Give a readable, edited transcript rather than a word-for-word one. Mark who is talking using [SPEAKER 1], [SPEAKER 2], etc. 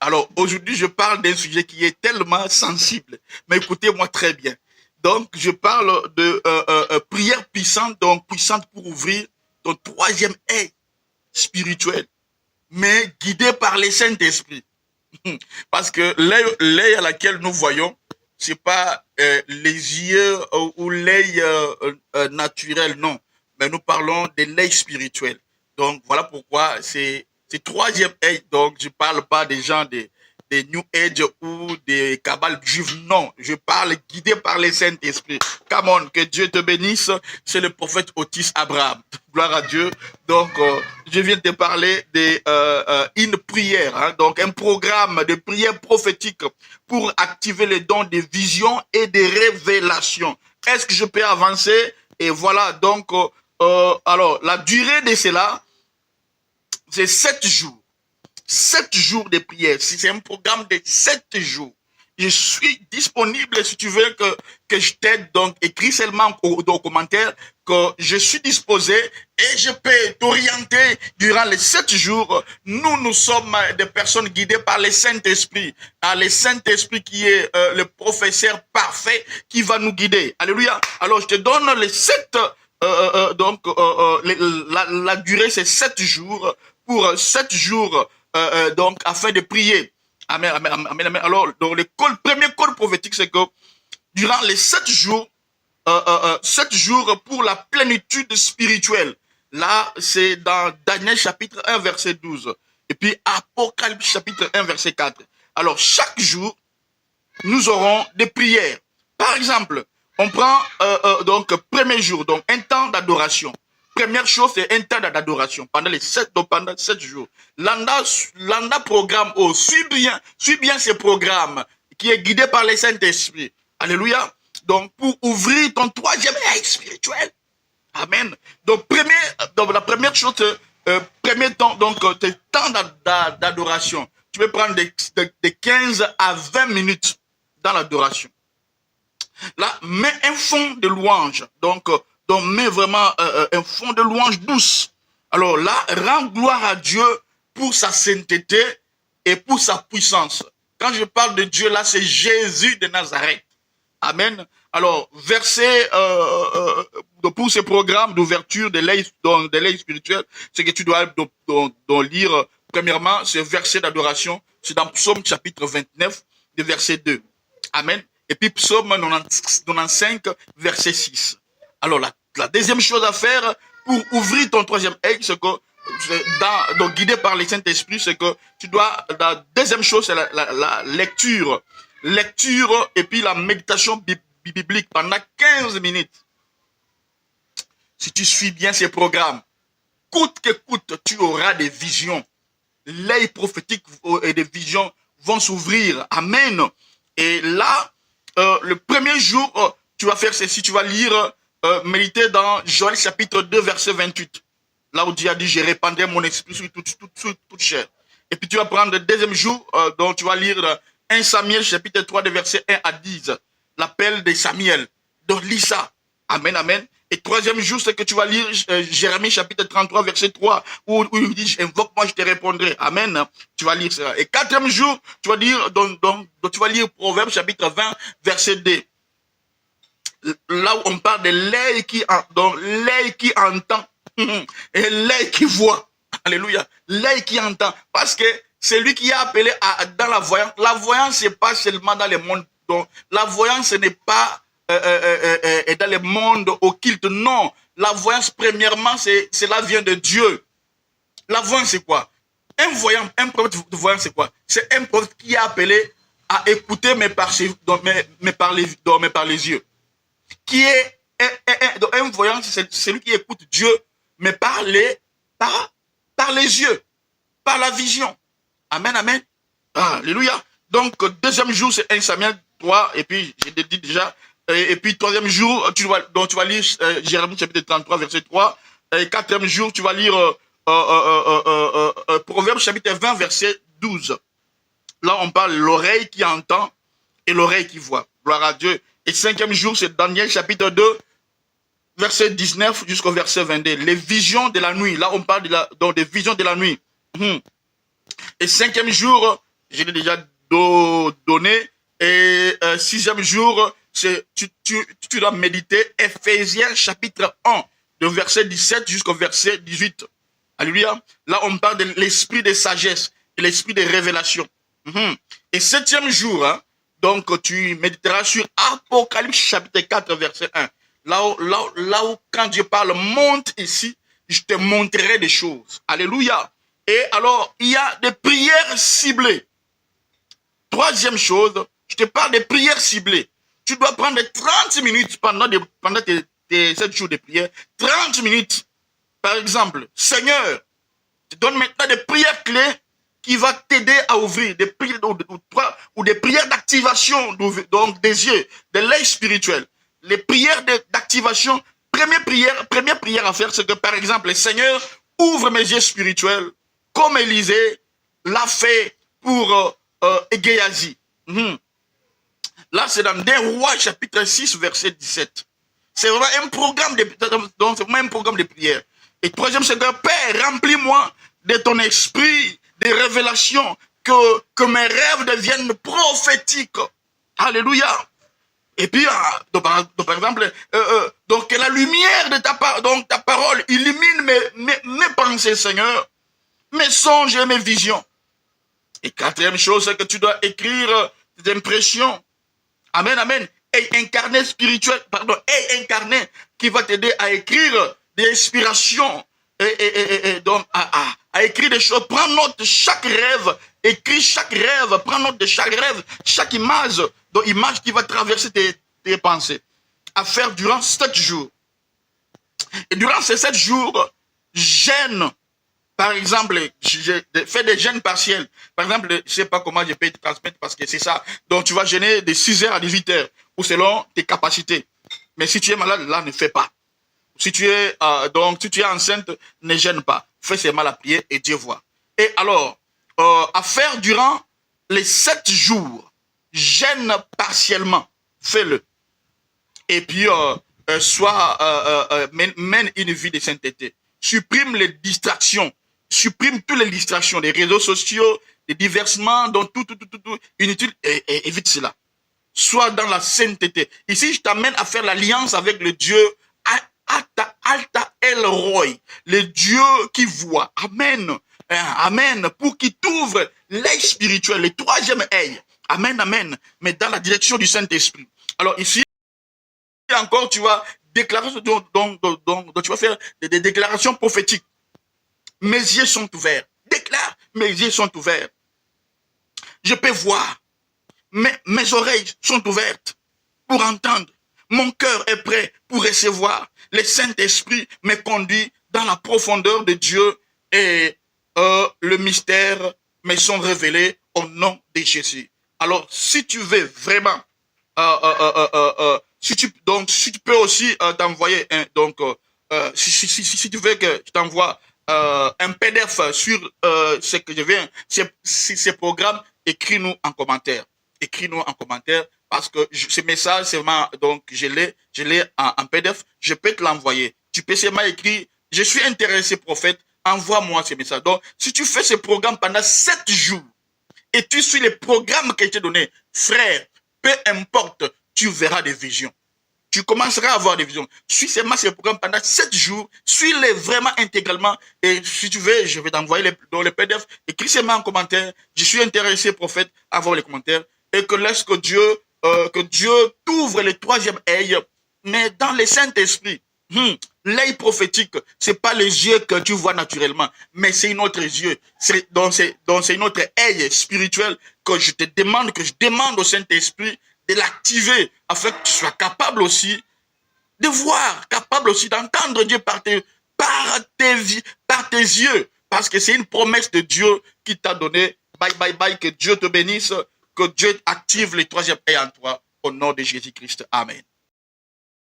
[SPEAKER 1] Alors aujourd'hui, je parle d'un sujet qui est tellement sensible. Mais écoutez-moi très bien. Donc, je parle de prière puissante, donc puissante pour ouvrir ton troisième œil spirituel, mais guidé par les Saint-Esprit. Parce que l'œil à laquelle nous voyons, c'est pas les yeux ou l'œil naturel, non. Mais nous parlons de l'œil spirituel. Donc voilà pourquoi c'est troisième œil. Donc je parle pas des gens des New Age ou des cabales juives, non. Je parle guidé par les Saint-Esprit. Come on, que Dieu te bénisse. C'est le prophète Otis Abraham. Gloire à Dieu. Donc, je viens de te parler d'une prière, hein, donc un programme de prière prophétique pour activer les dons de vision et de révélation. Est-ce que je peux avancer? Et voilà, donc, alors, la durée de cela, c'est 7 jours. 7 jours de prière. C'est un programme de 7 jours. Je suis disponible si tu veux que je t'aide. Donc, écris seulement dans commentaire que je suis disposé et je peux t'orienter durant les 7 jours. Nous sommes des personnes guidées par le Saint-Esprit. Le Saint-Esprit qui est le professeur parfait qui va nous guider. Alléluia. Alors, je te donne les 7. La durée, c'est 7 jours. Pour 7 jours, donc, afin de prier. Amen, amen, amen, amen. Alors, donc, le premier code prophétique, c'est que durant les 7 jours, 7 jours pour la plénitude spirituelle. Là, c'est dans Daniel chapitre 1, verset 12. Et puis Apocalypse chapitre 1, verset 4. Alors, chaque jour, nous aurons des prières. Par exemple, on prend donc premier jour, donc un temps d'adoration. Première chose, c'est un temps d'adoration pendant les 7 jours. L'anda programme, suis bien ce programme qui est guidé par le Saint-Esprit. Alléluia. Donc, pour ouvrir ton troisième œil spirituel. Amen. Donc, la première chose, premier temps, donc, tes temps d'adoration. Tu peux prendre de 15 à 20 minutes dans l'adoration. Là, mets un fond de louange. Donc mets vraiment un fond de louange douce. Alors là, rends gloire à Dieu pour sa sainteté et pour sa puissance. Quand je parle de Dieu, là, c'est Jésus de Nazareth. Amen. Alors, verset pour ce programme d'ouverture de l'œil spirituel, c'est que tu dois lire, premièrement, ce verset d'adoration. C'est dans Psaume chapitre 29, de verset 2. Amen. Et puis Psaume 95, verset 6. Alors, la deuxième chose à faire pour ouvrir ton troisième œil, c'est que, donc guidé par le Saint-Esprit, c'est que tu dois, la deuxième chose, c'est la lecture. Lecture et puis la méditation biblique pendant 15 minutes. Si tu suis bien ces programmes, coûte que coûte, tu auras des visions. L'œil prophétique et des visions vont s'ouvrir. Amen. Et là, le premier jour, tu vas faire ceci, tu vas lire, méditer dans Joël chapitre 2, verset 28. Là où Dieu a dit, je répandrai mon esprit sur toute chair. Et puis tu vas prendre le deuxième jour, donc tu vas lire 1 Samuel chapitre 3, de verset 1 à 10. L'appel de Samuel. Donc lis ça. Amen, amen. Et troisième jour, c'est que tu vas lire Jérémie chapitre 33, verset 3, où il dit, invoque-moi, je te répondrai. Amen. Tu vas lire ça. Et quatrième jour, tu vas lire, donc tu vas lire Proverbe chapitre 20, verset 2. Là où on parle de l'œil qui entend et l'œil qui voit. Alléluia. L'œil qui entend. Parce que c'est lui qui a appelé dans la voyance. La voyance, c'est pas seulement dans le monde. Donc, la voyance, ce n'est pas dans le monde occulte. Non. La voyance, premièrement, cela vient de Dieu. La voyance, c'est quoi? Un voyant, un prophète de voyance, c'est quoi? C'est un prophète qui a appelé à écouter, mais par les yeux. Qui est un voyant, c'est celui qui écoute Dieu, mais par les yeux, par la vision. Amen, amen. Alléluia. Donc, deuxième jour, c'est 1 Samuel 3, et puis, j'ai dit déjà, et puis, troisième jour, tu vas lire Jérémie chapitre 33, verset 3, et quatrième jour, tu vas lire Proverbe chapitre 20, verset 12. Là, on parle de l'oreille qui entend et l'oreille qui voit. Gloire à Dieu. Et cinquième jour, c'est Daniel chapitre 2, verset 19 jusqu'au verset 22. Les visions de la nuit. Là, on parle donc des visions de la nuit. Et cinquième jour, Je l'ai déjà donné. Et sixième jour, tu dois méditer Ephésiens chapitre 1, de verset 17 jusqu'au verset 18. Alléluia. Là, on parle de l'esprit de sagesse et l'esprit de révélation. Et septième jour, hein, donc tu méditeras sur Apocalypse chapitre 4, verset 1. Là où quand Dieu parle, monte ici, je te montrerai des choses. Alléluia. Et alors, il y a des prières ciblées. Troisième chose, je te parle des prières ciblées. Tu dois prendre 30 minutes pendant tes 7 jours de prière. 30 minutes. Par exemple, Seigneur, je te donne maintenant des prières clés qui vont t'aider à ouvrir des prières ou des prières d'activation donc des yeux, de l'œil spirituel. Les prières d'activation, première prière à faire, c'est que par exemple, le Seigneur ouvre mes yeux spirituels, comme Élisée l'a fait pour Géasi. Là, c'est dans des Rois, chapitre 6, verset 17. C'est vraiment un programme de prière. Et troisième, c'est que Père, remplis-moi de ton esprit, des révélations, que mes rêves deviennent prophétiques. Alléluia. Et puis, donc, par exemple, donc que la lumière de ta parole illumine mes pensées, Seigneur, mes songes et mes visions. Et quatrième chose, c'est que tu dois écrire tes impressions. Amen, amen. Et incarné spirituel, et incarné qui va t'aider à écrire des inspirations et donc à écrire des choses. Prends note de chaque rêve, écris chaque rêve, prends note de chaque rêve, chaque image, donc image qui va traverser tes pensées. À faire durant 7 jours. Et durant ces 7 jours, gêne. Par exemple, je fais des jeûnes partiels. Par exemple, je ne sais pas comment je peux te transmettre parce que c'est ça. Donc, tu vas jeûner de 6h à 18h ou selon tes capacités. Mais si tu es malade, là, ne fais pas. Si tu es, si tu es enceinte, ne gêne pas. Fais seulement la prière et Dieu voit. Et alors, à faire durant les 7 jours, gêne partiellement. Fais-le. Et puis, mène une vie de sainteté. Supprime les distractions. Supprime toutes les distractions, les réseaux sociaux, les divertissements, donc tout inutile, et évite cela. Sois dans la sainteté. Ici, je t'amène à faire l'alliance avec le Dieu Alta El Roy, le Dieu qui voit. Amen. Amen. Pour qu'il t'ouvre l'œil spirituel, le troisième œil. Amen, amen. Mais dans la direction du Saint-Esprit. Alors ici, encore, tu vas déclarer, donc tu vas faire des déclarations prophétiques. Mes yeux sont ouverts. Déclare, mes yeux sont ouverts. Je peux voir. Mes oreilles sont ouvertes pour entendre. Mon cœur est prêt pour recevoir. Le Saint-Esprit me conduit dans la profondeur de Dieu et le mystère me sont révélés au nom de Jésus. Alors, si tu veux vraiment, si tu peux aussi t'envoyer, si tu veux que je t'envoie un PDF sur ce que je viens, ces programmes, écris-nous en commentaire. Écris-nous en commentaire parce que ce message, donc je l'ai en PDF, je peux te l'envoyer. Tu peux seulement écrire, je suis intéressé prophète, envoie-moi ce message. Donc, si tu fais ce programme pendant 7 jours et tu suis les programmes que je t'ai donnés, frère, peu importe, tu verras des visions. Tu commenceras à avoir des visions. Suis seulement ce programme pendant 7 jours. Suis-les vraiment intégralement. Et si tu veux, je vais t'envoyer dans les PDF. Écris seulement en commentaire. Je suis intéressé, prophète, à voir les commentaires. Et que laisse que Dieu t'ouvre le troisième œil. Mais dans le Saint-Esprit, l'œil prophétique, c'est pas les yeux que tu vois naturellement, mais c'est une autre yeux. C'est une autre œil spirituel que je demande au Saint-Esprit de l'activer afin que tu sois capable aussi de voir, capable aussi d'entendre Dieu par tes yeux. Parce que c'est une promesse de Dieu qui t'a donné. Bye, bye, bye. Que Dieu te bénisse. Que Dieu active les troisième œil en toi. Au nom de Jésus-Christ. Amen.